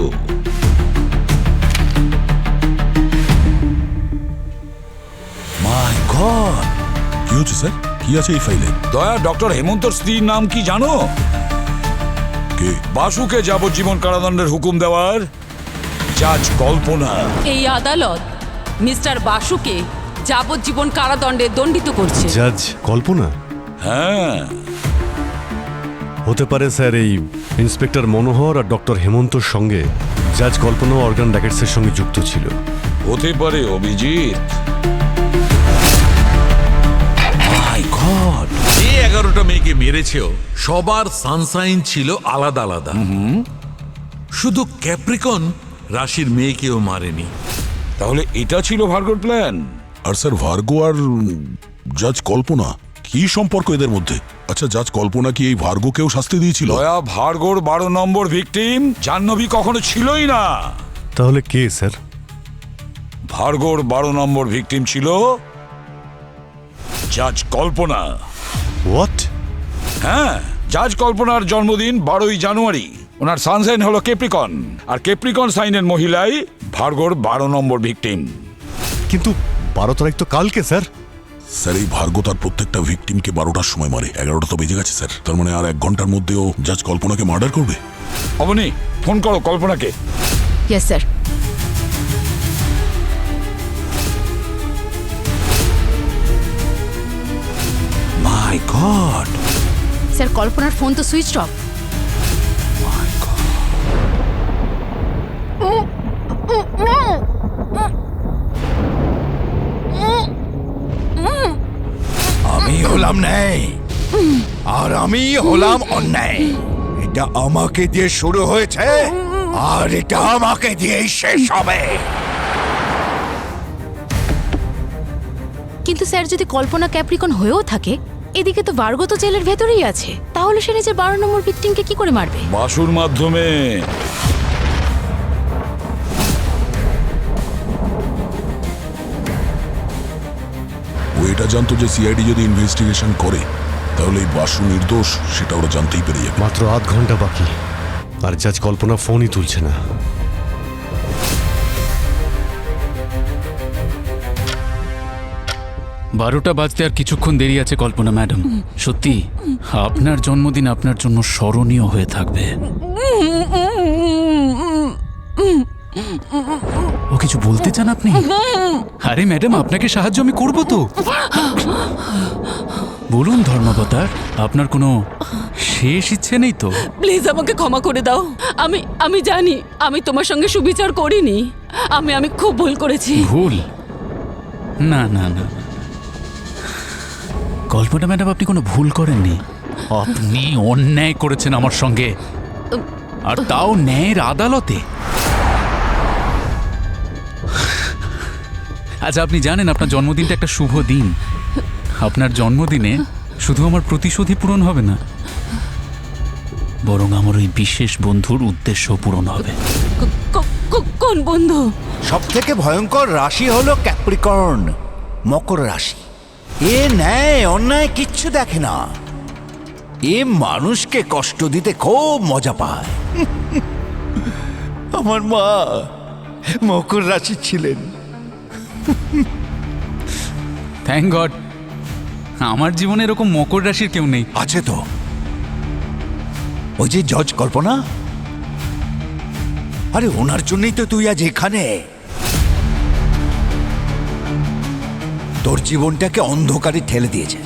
মাই গড! কি হচ্ছে স্যার? কি আছে এই ফাইলে? দয়া, ডক্টর হেমন্তর স্ত্রীর নাম কি জানো? কে? বাসুকে যাবজ্জীবন কারাদণ্ডের হুকুম দেওয়ার জাজ কল্পনা। এই আদালত মিস্টার বাসুকে যাবজ্জীবন কারাদণ্ডে দণ্ডিত করছে। জাজ কল্পনা? হ্যাঁ, হতে পারে স্যার এই ইন্সপেক্টর মনোহর আর ডক্টর হেমন্তর সঙ্গে জাজ কল্পনা অর্গান র্যাকেটসের সঙ্গে যুক্ত ছিল। হতে পারে অভিজিৎ। মাই গড! যে 11টা মেয়েকে মেরেছেও সবার সানসাইন ছিল আলাদা আলাদা। শুধু ক্যাপ্রিকন রাশির মেয়েকেও মারেনি। তাহলে এটা ছিল ভার্গব প্ল্যান। আর স্যার ভার্গব আর জাজ কল্পনা কি সম্পর্ক এদের মধ্যে? আচ্ছা, জাজ কল্পনা কি এই ভার্গবকেও শাস্তি দিয়েছিল? দয়া, ভার্গবর 12 নম্বর ভিকটিম জাহ্নবী কখনো ছিলই না। তাহলে কে স্যার? ভার্গবর 12 নম্বর ভিকটিম ছিল জাজ কল্পনা। হোয়াট? হ্যাঁ, জাজ কল্পনার জন্মদিন 12ই জানুয়ারি। ওনার সানসাইন হলো ক্যাপ্রিকন, আর ক্যাপ্রিকন সাইনের মহিলাই ভার্গবর 12 নম্বর ভিকটিম। কিন্তু 12 তারিখ তো কালকে স্যার। স্যার এই ভার্গব তার প্রত্যেকটা ভিকটিমকে 12টার সময় মারে। 11টা তো বেজে গেছে স্যার, তার মানে আর 1 ঘন্টার মধ্যেও জাজ কল্পনাকে মার্ডার করবে। অবনী, ফোন করো কল্পনাকে। Yes sir. My god! Sir কল্পনার ফোন তো সুইচ অফ। আমি হলাম ন্যায় আর আমি হলাম অন্যায়। এটা আমাকে দিয়ে শুরু হয়েছে আর এটা আমাকে দিয়েই শেষ হবে। কিন্তু স্যার যদি কল্পনা ক্যাপ্রিকন হয়েও থাকে, এদিকে তো ভার্গব তো জেলের ভেতরেই আছে, তাহলে সে নিজের 12 নম্বর ভিকটিমকে কি করে মারবে? বাসুর মাধ্যমে। ও এটা জানতো যে সিআইডি যদি ইনভেস্টিগেশন করে তাহলে এই বাসু নির্দোষ, সেটা ওরা জানতেই পেরে যাবে। মাত্র 8 ঘন্টা বাকি, আর জাজ কল্পনা ফোনই তুলছে না। 12টা বাজতে আর কিছুক্ষণ দেরি আছে কল্পনা ম্যাডাম। সত্যি আপনার জন্মদিন আপনার জন্য স্মরণীয় হয়ে থাকবে। ও কিছু বলতে চান আপনি? আরে ম্যাডাম, আপনাকে সাহায্য আমি করব তো। বলুন ধর্মাবতার, আপনার কোনো শেষ ইচ্ছে নেই তো? প্লিজ আমাকে ক্ষমা করে দাও। আমি জানি আমি তোমার সঙ্গে সুবিচার করিনি। আমি খুব ভুল করেছি। ভুল? না না না, কল্পনা ম্যাডাম, আপনি কোনো ভুল করেননি। আপনি অন্যায় করেছেন আমার সঙ্গে, আর তাও ন্যায়ের আদালতে। আচ্ছা, আপনি জানেন আপনার জন্মদিনটা একটা শুভ দিন। আপনার জন্মদিনে শুধু আমার প্রতিশোধই পূরণ হবে না, বরং আমার ওই বিশেষ বন্ধুর উদ্দেশ্য পূরণ হবে। কোন বন্ধু? সব থেকে ভয়ঙ্কর রাশি হলো ক্যাপ্রিকর্ন, মকর রাশি। এ ন্যায় অন্যায় কিচ্ছু দেখে না। এ মানুষকে কষ্ট দিতে খুব মজা পায়। আমার মা মকর রাশি ছিলেন। থ্যাংক গড, আমার জীবনে এরকম মকর রাশির কেউ নেই। আছে তো, ওই যে জজ কল্পনা। আরে ওনার জন্যই তো তুই আজ এখানে। তোর জীবনটাকে অন্ধকারে ঠেলে দিয়েছে।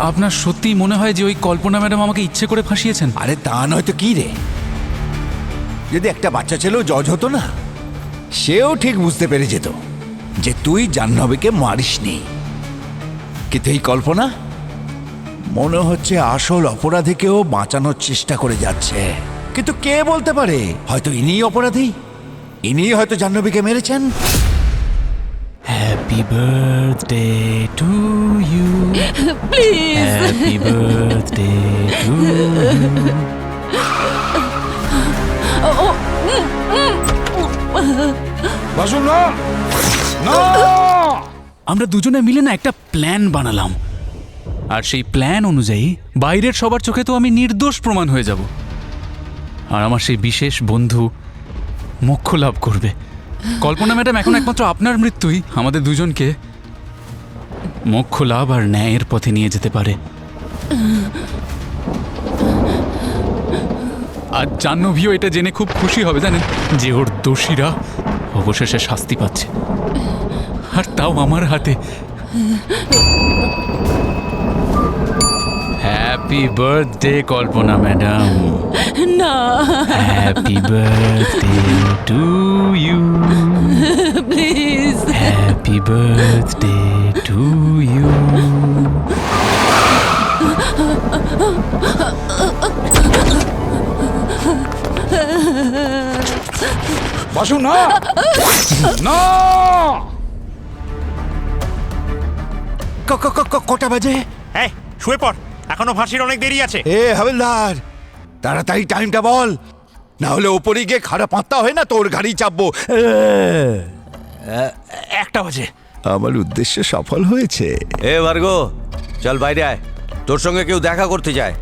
আপনার সত্যি মনে হয় যে ওই কল্পনা ম্যাডাম আমাকে ইচ্ছে করে ফাঁসিয়েছেন? আরে তা নয়তো কি রে, যদি একটা বাচ্চা ছেলেও জজ হতো না, সেও ঠিক বুঝতে পেরে যেত যে তুই জাহ্নবীকে মারিসনি। কিন্তু এই কল্পনা মনে হচ্ছে আসল অপরাধীকেও বাঁচানোর চেষ্টা করে যাচ্ছে। কিন্তু কে বলতে পারে, হয়তো ইনিই অপরাধী, ইনিই হয়তো জাহ্নবীকে মেরেছেন। Happy birthday to you, please. Happy birthday to you. Basu না, না। আমরা দুজনে মিলে না একটা প্ল্যান বানালাম, আর সেই প্ল্যান অনুযায়ী বাইরের সবার চোখে তো আমি নির্দোষ প্রমাণ হয়ে যাব, আর আমার সেই বিশেষ বন্ধু মোক্ষ লাভ করবে। কল্পনা ম্যাডাম, এখন একমাত্র আপনার মৃত্যুই আমাদের দুজনকে মোক্ষ লাভ আর ন্যায়ের পথে নিয়ে যেতে পারে। আর জাহ্নবীও এটা জেনে খুব খুশি হবে, জানেন, যে ওর দোষীরা অবশেষে শাস্তি পাচ্ছে, আর তাও আমার হাতে। Happy birthday Kalpana madam. না, happy birthday to you, please. Happy birthday to you. Basu না, না। কটা বাজে? এই শুয়ে পড়, এখনো ফাঁসির অনেক দেরি আছে। এ হাবিলদার, তাড়াতাড়ি টাইমটা বল, না হলে ওপরে গিয়ে খারাপ পাত্তা হয় না তোর গাড়ি চাপবো। 1টা বাজে। আমার উদ্দেশ্য সফল হয়েছে। এ ভার্গো, চল বাইরে আয়, তোর সঙ্গে কেউ দেখা করতে চায়।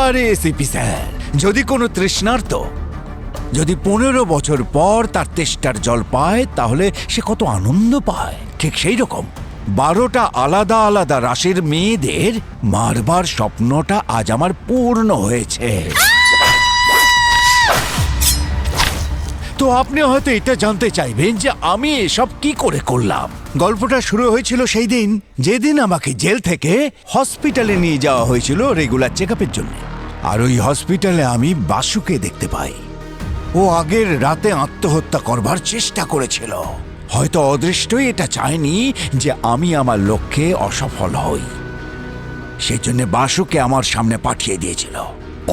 আরে সিপি স্যার, যদি কোনো তৃষ্ণার্ত যদি 15 বছর পর তার তেষ্টার জল পায়, তাহলে সে কত আনন্দ পায়। ঠিক সেই রকম 12টা আলাদা আলাদা রাশির মেয়েদের মারবার স্বপ্নটা আজ আমার পূর্ণ হয়েছে। তো আপনি হয়তো এটা জানতে চাইবেন যে আমি এসব কি করে করলাম। গল্পটা শুরু হয়েছিল সেই দিন যেদিন আমাকে জেল থেকে হসপিটালে নিয়ে যাওয়া হয়েছিল রেগুলার চেকআপের জন্য। আর ওই হসপিটালে আমি বাসুকে দেখতে পাই। ও আগের রাতে আত্মহত্যা করবার চেষ্টা করেছিল। হয়তো অদৃষ্টই এটা চায়নি যে আমি আমার লক্ষ্যে অসফল হই, সেজন্য বাসুকে আমার সামনে পাঠিয়ে দিয়েছিল।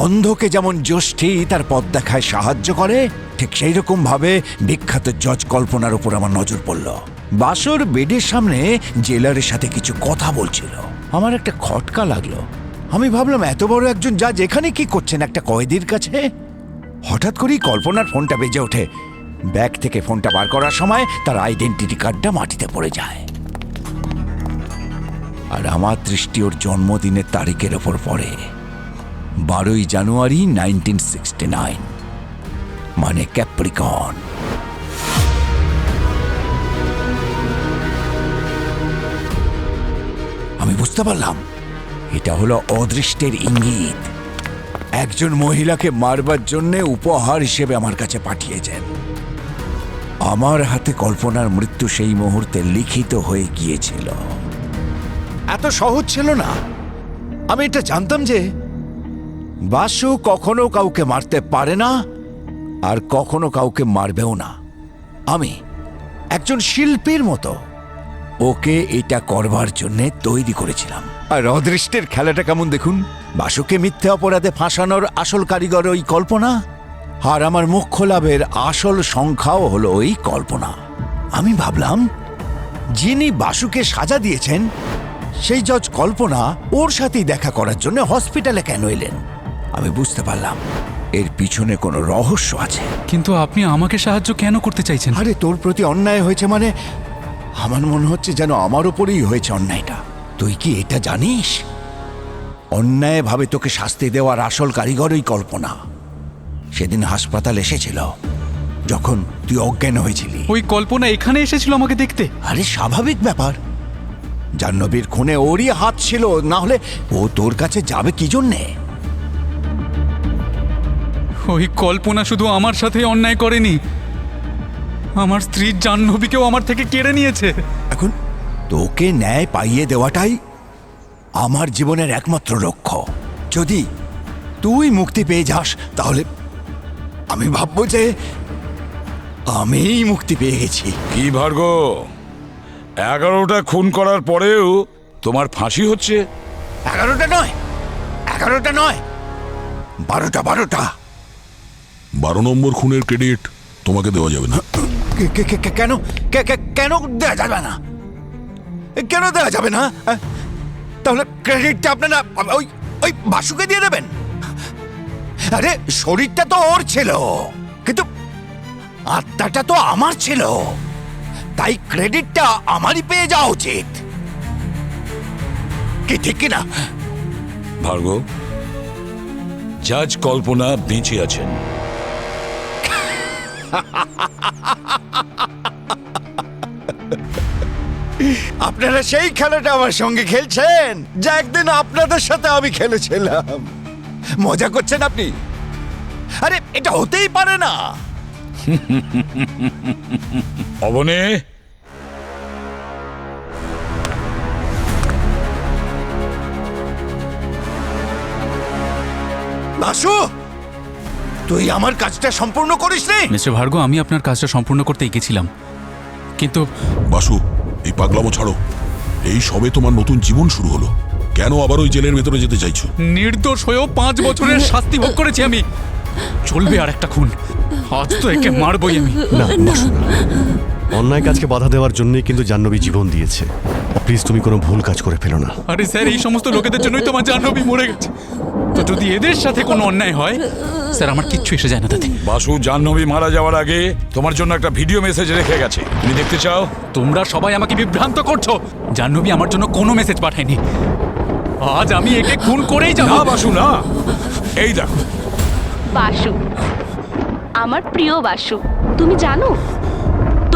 অন্ধকে যেমন জ্যোষ্ঠী তার পথ দেখায় সাহায্য করে, ঠিক সেই রকম ভাবে বিখ্যাত জজ কল্পনার উপর আমার নজর পড়ল। বাসুর বেডের সামনে জেলারের সাথে কিছু কথা বলছিল। আমার একটা খটকা লাগলো। আমি ভাবলাম, এত বড় একজন জাজ এখানে কি করছেন একটা কয়েদির কাছে? হঠাৎ করেই কল্পনার ফোনটা বেজে ওঠে। ব্যাগ থেকে ফোনটা বার করার সময় তার আইডেন্টিটি কার্ডটা মাটিতে পড়ে যায়। আর আমার দৃষ্টি ওর জন্মদিনের তারিখের ওপর পড়ে। 12ই জানুয়ারি 1969, মানে ক্যাপ্রিকন। আমি বুঝতে পারলাম এটা হলো অদৃষ্টের ইঙ্গিত। একজন মহিলাকে মারবার জন্য উপহার হিসেবে আমার কাছে পাঠিয়েছেন। আমার হাতে কল্পনার মৃত্যু সেই মুহূর্তে লিখিত হয়ে গিয়েছিল। এত সহজ ছিল না। আমি এটা জানতাম যে বাসু কখনো কাউকে মারতে পারে না, আর কখনো কাউকে মারবেও না। আমি একজন শিল্পীর মতো ওকে এটা করবার জন্য তৈরি করেছিলাম। আর অদৃষ্টের খেলাটা কেমন দেখুন। বাসুকে মিথ্যে অপরাধে ফাঁসানোর আসল কারিগর ওই কল্পনা, আর আমার মুখ্য লাভের আসল সংখ্যাও হলো ওই কল্পনা। আমি ভাবলাম যিনি বাসুকে সাজা দিয়েছেন সেই জজ কল্পনা ওর সাথেই দেখা করার জন্য হসপিটালে কেন এলেন। আমি বুঝতে পারলাম এর পিছনে কোনো রহস্য আছে। কিন্তু আপনি আমাকে সাহায্য কেন করতে চাইছেন? আরে তোর প্রতি অন্যায় হয়েছে মানে আমার মনে হচ্ছে যেন আমার উপরেই হয়েছে অন্যায়টা। তুই কি এটা জানিস? অন্যায়ভাবে তোকে শাস্তি দেওয়ার আসল কারিগর ওই কল্পনা। সেদিন হাসপাতাল এসেছিল যখন তুই অজ্ঞান হয়েছিলি। ওই কল্পনা এখানে এসেছিল আমাকে দেখতে? আরে স্বাভাবিক ব্যাপার, জাহ্নবীর খুনে ওরই হাত ছিল, না হলে ও তোর কাছে যাবে কি জন্যে? ওই কল্পনা শুধু আমার সাথে অন্যায় করেনি, আমার স্ত্রী জাহ্নবীকেও আমার থেকে কেড়ে নিয়েছে। এখন তোকে ন্যায় পাইয়ে দেওয়াটাই আমার জীবনের একমাত্র লক্ষ্য। যদি তুই মুক্তি পেয়ে যাস তাহলে আমি ভাববো যে আমিই মুক্তি পেয়ে গেছি। কি ভার্গব, 11টা খুন করার পরেও তোমার ফাঁসি হচ্ছে? 11টা নয়, 11টা নয়, 12টা। 12 নম্বর খুনের ক্রেডিট তোমাকে দেওয়া যাবে না। কেন কেন দেওয়া যাবে না? কেন দেওয়া যাবে না? তাহলে ক্রেডিটটা আপনারা ওই বাসুকে দিয়ে দেবেন? আরে শরীরটা তো ওর ছিল, কিন্তু আত্মাটা তো আমার ছিল, তাই ক্রেডিটটা আমারই পেয়ে যাওয়া উচিত। কি ঠিক কিনা? ভার্গব, জাজ কল্পনা বেঁচে আছেন। আপনারা সেই খেলাটা আমার সঙ্গে খেলছেন যা একদিন আপনাদের সাথে আমি খেলেছিলাম। মজা করছেন আপনি? আরে এটা হতেই পারে না। অবনে, বাসু, তুই আমার কাজটা সম্পূর্ণ করিস নি। মিস্টার ভার্গব, আমি আপনার কাজটা সম্পূর্ণ করতে গেছিলাম, কিন্তু বাসু, এই পাগলামো ছাড়ো। এই সবে তোমার নতুন জীবন শুরু হলো, কেন আবার ওই জেলের ভেতরে যেতে চাইছো? নির্দোষ হয়েও 5 বছরের শাস্তি ভোগ করেছি আমি। চলবে আর একটা খুন, আজ তো একে মারবই আমি। না বাসু, অন্যায় কাজকে বাধা দেওয়ার জন্যই কিন্তু জাহ্নবী জীবন দিয়েছে। প্লিজ তুমি কোনো ভুল কাজ করে ফেলো না। আরে স্যার, এই সমস্ত লোকেদের জন্যই তোমার জাহ্নবী মরে গেছে। তো যদি এদের সাথে কোনো অন্যায় হয় স্যার, আমার কিচ্ছু এসে যায় না তাতে। বাসু জাহ্নবী মারা যাওয়ার আগে তোমার জন্য একটা ভিডিও মেসেজ রেখে গেছে, তুমি দেখতে চাও? তোমরা সবাই আমাকে বিভ্রান্ত করছো। জাহ্নবী আমার জন্য কোনো মেসেজ পাঠায়নি। আজ আমি একে খুন করেই যাব। না বাসু, না। এই দেখো বাসু, আমার প্রিয় বাসু, তুমি জানো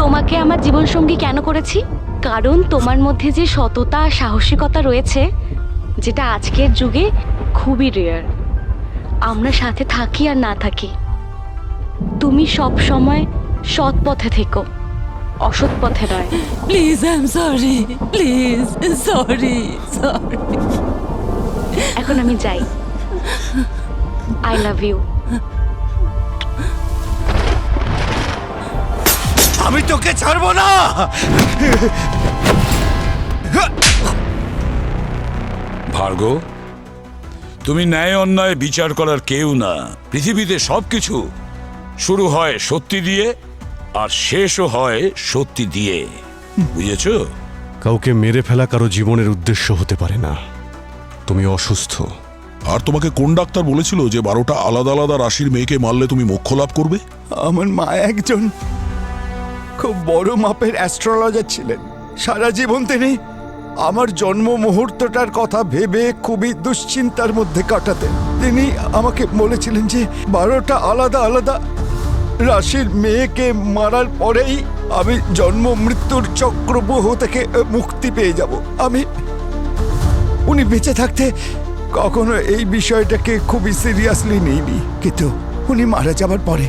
তোমাকে আমার জীবনসঙ্গী কেন করেছি? কারণ তোমার মধ্যে যে সততা আর সাহসিকতা রয়েছে, যেটা আজকের যুগে খুবই রেয়ার। আমরা সাথে থাকি আর না থাকি, তুমি সব সময় সৎ পথে থেকো, অসৎ পথে নয়। Please, I am sorry, please, sorry. এখন আমি যাই। I love you. আমি তোকে ছাড়বো না। ভার্গব, তুমি ন্যায় অন্যায় বিচার করার কেউ না। পৃথিবীতে সবকিছু শুরু হয় সত্যি দিয়ে আর শেষও হয় সত্যি দিয়ে, বুঝেছো? কাউকে মেরে ফেলা কারো জীবনের উদ্দেশ্য হতে পারে না। তুমি অসুস্থ। আর তোমাকে কোন ডাক্তার বলেছিল যে 12টা আলাদা আলাদা রাশির মেয়েকে মারলে তুমি মোক্ষ লাভ করবে? আমার মা একজন খুব বড় মাপের অ্যাস্ট্রোলজার ছিলেন। সারা জীবন তিনি আমার জন্ম মুহূর্তটার কথা ভেবে খুবই দুশ্চিন্তার মধ্যে কাটাতেন। তিনি আমাকে বলেছিলেন যে 12টা আলাদা আলাদা রাশির মেয়েকে মারার পরেই আমি জন্ম মৃত্যুর চক্রব্যূহ থেকে মুক্তি পেয়ে যাব। উনি বেঁচে থাকতে কখনো এই বিষয়টাকে খুবই সিরিয়াসলি নিইনি, কিন্তু উনি মারা যাবার পরে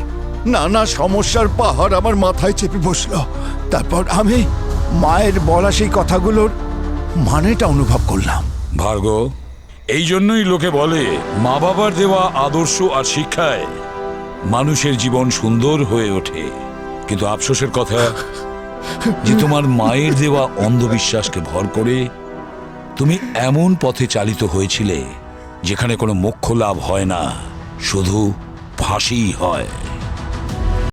নানা সমস্যার পাহাড় আমার মাথায় চেপে বসলো। তারপর আমি মায়ের বলা সেই কথাগুলোর মানেটা অনুভব করলাম। ভার্গ, এই জন্যই লোকে বলে মা বাবার দেওয়া আদর্শ আর শিক্ষায় মানুষের জীবন সুন্দর হয়ে ওঠে। কিন্তু আফসোসের কথা যে তোমার মায়ের দেওয়া অন্ধবিশ্বাসকে ভর করে তুমি এমন পথে চালিত হয়েছিলে যেখানে কোনো মোক্ষ লাভ হয় না, শুধু ফাঁসিই হয়।